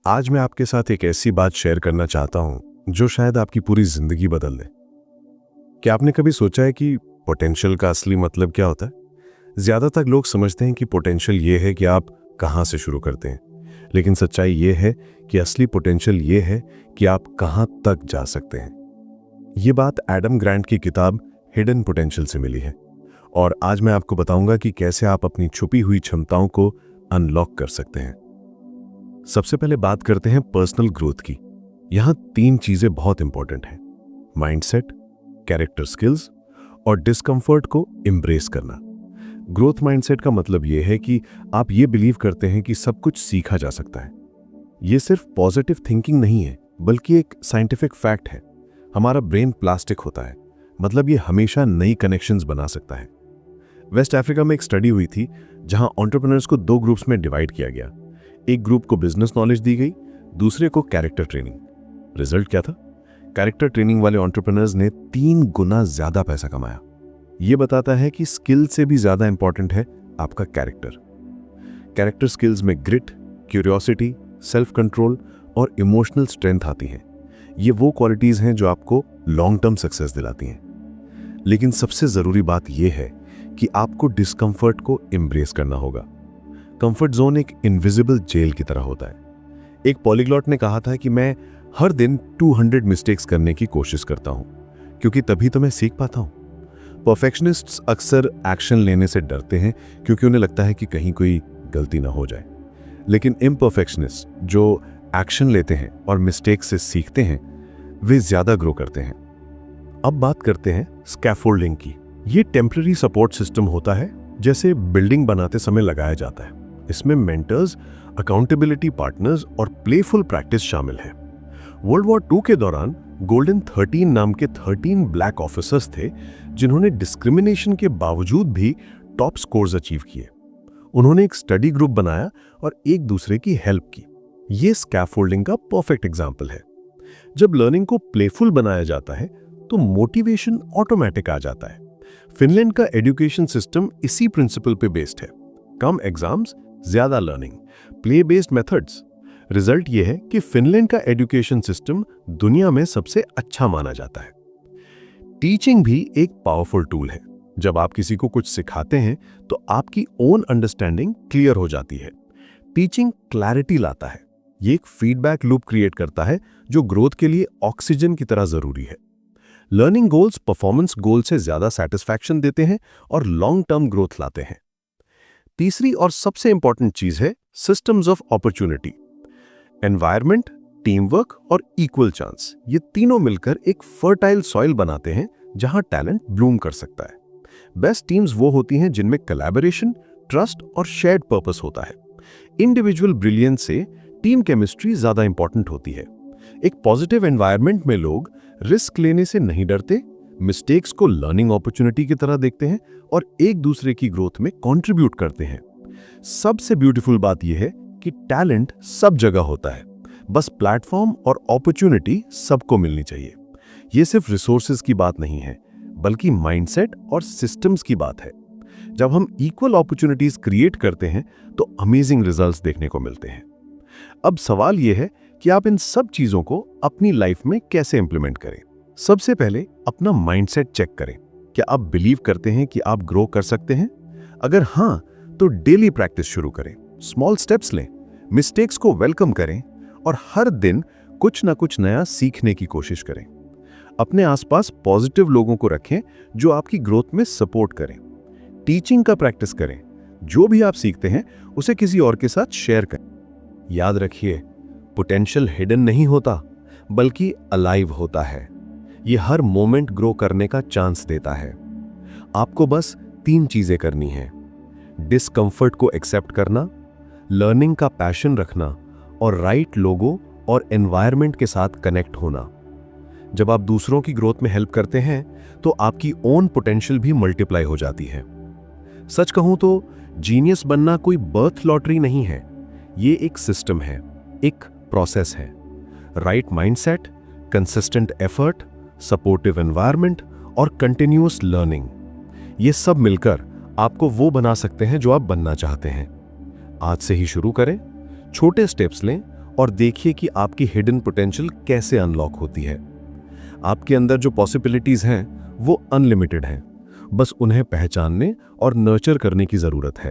आज मैं आपके साथ एक ऐसी बात शेयर करना चाहता हूं जो शायद आपकी पूरी जिंदगी बदल दे। क्या आपने कभी सोचा है कि पोटेंशियल का असली मतलब क्या होता है? ज्यादातर लोग समझते हैं कि पोटेंशियल ये है कि आप कहां से शुरू करते हैं, लेकिन सच्चाई ये है कि असली पोटेंशियल ये है कि आप कहां तक जा सकते हैं। ये बात एडम ग्रांट की किताब हिडन पोटेंशियल से मिली है और आज मैं आपको बताऊंगा कि कैसे आप अपनी छुपी हुई क्षमताओं को अनलॉक कर सकते हैं। सबसे पहले बात करते हैं पर्सनल ग्रोथ की। यहां 3 चीजें बहुत इंपॉर्टेंट हैं: माइंडसेट, कैरेक्टर स्किल्स और डिस्कंफर्ट को एम्ब्रेस करना। ग्रोथ माइंडसेट का मतलब यह है कि आप ये बिलीव करते हैं कि सब कुछ सीखा जा सकता है। यह सिर्फ पॉजिटिव थिंकिंग नहीं है, बल्कि एक साइंटिफिक फैक्ट है। हमारा ब्रेन प्लास्टिक होता है, मतलब ये हमेशा नई कनेक्शंस बना सकता है। वेस्ट अफ्रीका में एक स्टडी हुई थी जहां एंटरप्रेन्योर्स को 2 ग्रुप्स में डिवाइड किया गया। एक ग्रुप को बिजनेस नॉलेज दी गई, दूसरे को कैरेक्टर ट्रेनिंग। रिजल्ट क्या था? कैरेक्टर ट्रेनिंग वाले एंटरप्रेन्योर्स ने 3 गुना ज्यादा पैसा कमाया। यह बताता है कि स्किल से भी ज्यादा इंपॉर्टेंट है आपका कैरेक्टर। कैरेक्टर स्किल्स में ग्रिट, क्यूरियोसिटी, सेल्फ कंट्रोल और इमोशनल स्ट्रेंथ आती हैं। ये वो क्वालिटीज हैं जो आपको लॉन्ग टर्म सक्सेस दिलाती हैं। लेकिन सबसे जरूरी बात यह है कि आपको डिस्कंफर्ट को एम्ब्रेस करना होगा। कंफर्ट जोन एक इनविजिबल जेल की तरह होता है। एक पॉलीग्लॉट ने कहा था कि मैं हर दिन 200 मिस्टेक्स करने की कोशिश करता हूं, क्योंकि तभी तो मैं सीख पाता हूं। परफेक्शनिस्ट्स अक्सर एक्शन लेने से डरते हैं क्योंकि उन्हें लगता है कि कहीं कोई गलती ना हो जाए। लेकिन इम्परफेक्शनिस्ट जो एक्शन लेते हैं और मिस्टेक से सीखते हैं, वे ज्यादा ग्रो करते हैं। अब बात करते हैं स्कैफोल्डिंग की। ये टेम्पररी सपोर्ट सिस्टम होता है, जैसे बिल्डिंग बनाते समय लगाया जाता है। इसमें मेंटर्स, अकाउंटेबिलिटी पार्टनर्स और प्लेफुल प्रैक्टिस शामिल है। वर्ल्ड वॉर 2 के दौरान गोल्डन 13 नाम के 13 ब्लैक ऑफिसर्स थे जिन्होंने डिस्क्रिमिनेशन के बावजूद भी टॉप स्कोर्स अचीव किए। उन्होंने एक स्टडी ग्रुप बनाया और एक दूसरे की हेल्प की। यह स्कैफोल्डिंग का परफेक्ट एग्जाम्पल है। जब लर्निंग को प्लेफुल बनाया जाता है तो मोटिवेशन ऑटोमेटिक आ जाता है। फिनलैंड का एजुकेशन सिस्टम इसी प्रिंसिपल पे बेस्ड है। कम एग्जाम्स, ज्यादा learning, play based methods. Result यह है कि फिनलैंड का एजुकेशन सिस्टम दुनिया में सबसे अच्छा माना जाता है। टीचिंग भी एक पावरफुल टूल है। जब आप किसी को कुछ सिखाते हैं तो आपकी ओन अंडरस्टैंडिंग क्लियर हो जाती है। टीचिंग क्लैरिटी लाता है। यह एक फीडबैक लूप क्रिएट करता है जो ग्रोथ के लिए ऑक्सीजन की तरह जरूरी है। लर्निंग गोल्स परफॉर्मेंस गोल से ज्यादा सेटिस्फैक्शन देते हैं और लॉन्ग टर्म ग्रोथ लाते हैं। तीसरी और सबसे इंपॉर्टेंट चीज है systems of opportunity. Environment, team work और इक्वल चांस, ये तीनों मिलकर एक फर्टाइल सॉइल बनाते हैं जहां टैलेंट ब्लूम कर सकता है। बेस्ट टीम्स वो होती हैं जिनमें कोलैबोरेशन, ट्रस्ट और शेयर्ड पर्पस होता है। इंडिविजुअल ब्रिलियंस से टीम केमिस्ट्री ज्यादा इंपॉर्टेंट होती है। एक पॉजिटिव एनवायरनमेंट में लोग रिस्क लेने से नहीं डरते, मिस्टेक्स को लर्निंग अपॉर्चुनिटी की तरह देखते हैं और एक दूसरे की ग्रोथ में कंट्रीब्यूट करते हैं। सबसे ब्यूटीफुल बात यह है कि टैलेंट सब जगह होता है, बस प्लेटफॉर्म और अपॉर्चुनिटी सबको मिलनी चाहिए। यह सिर्फ रिसोर्सेज की बात नहीं है, बल्कि माइंडसेट और सिस्टम्स की बात है। जब हम इक्वल अपॉर्चुनिटीज क्रिएट करते हैं तो अमेजिंग रिजल्ट्स देखने को मिलते हैं। अब सवाल यह है कि आप इन सब चीजों को अपनी लाइफ में कैसे इंप्लीमेंट करें। सबसे पहले अपना माइंडसेट चेक करें। क्या आप बिलीव करते हैं कि आप ग्रो कर सकते हैं? अगर हां, तो डेली प्रैक्टिस शुरू करें, स्मॉल स्टेप्स लें, मिस्टेक्स को वेलकम करें और हर दिन कुछ ना कुछ नया सीखने की कोशिश करें। अपने आसपास पॉजिटिव लोगों को रखें जो आपकी ग्रोथ में सपोर्ट करें। टीचिंग का प्रैक्टिस करें। जो भी आप सीखते हैं उसे किसी और के साथ शेयर करें। याद रखिए, पोटेंशियल हिडन नहीं होता, बल्कि अलाइव होता है। यह हर मोमेंट ग्रो करने का चांस देता है। आपको बस 3 चीजें करनी हैं: डिस्कंफर्ट को एक्सेप्ट करना, लर्निंग का पैशन रखना और राइट लोगों और एनवायरनमेंट के साथ कनेक्ट होना। जब आप दूसरों की ग्रोथ में हेल्प करते हैं तो आपकी ओन पोटेंशियल भी मल्टीप्लाई हो जाती है। सच कहूं तो जीनियस बनना कोई बर्थ लॉटरी नहीं है। ये एक सिस्टम है, एक प्रोसेस है। Right mindset, consistent effort, supportive environment और कंटिन्यूअस लर्निंग, ये सब मिलकर आपको वो बना सकते हैं जो आप बनना चाहते हैं। आज से ही शुरू करें, छोटे स्टेप्स लें और देखिए कि आपकी हिडन पोटेंशियल कैसे अनलॉक होती है। आपके अंदर जो पॉसिबिलिटीज हैं वो अनलिमिटेड हैं, बस उन्हें पहचानने और नर्चर करने की जरूरत है।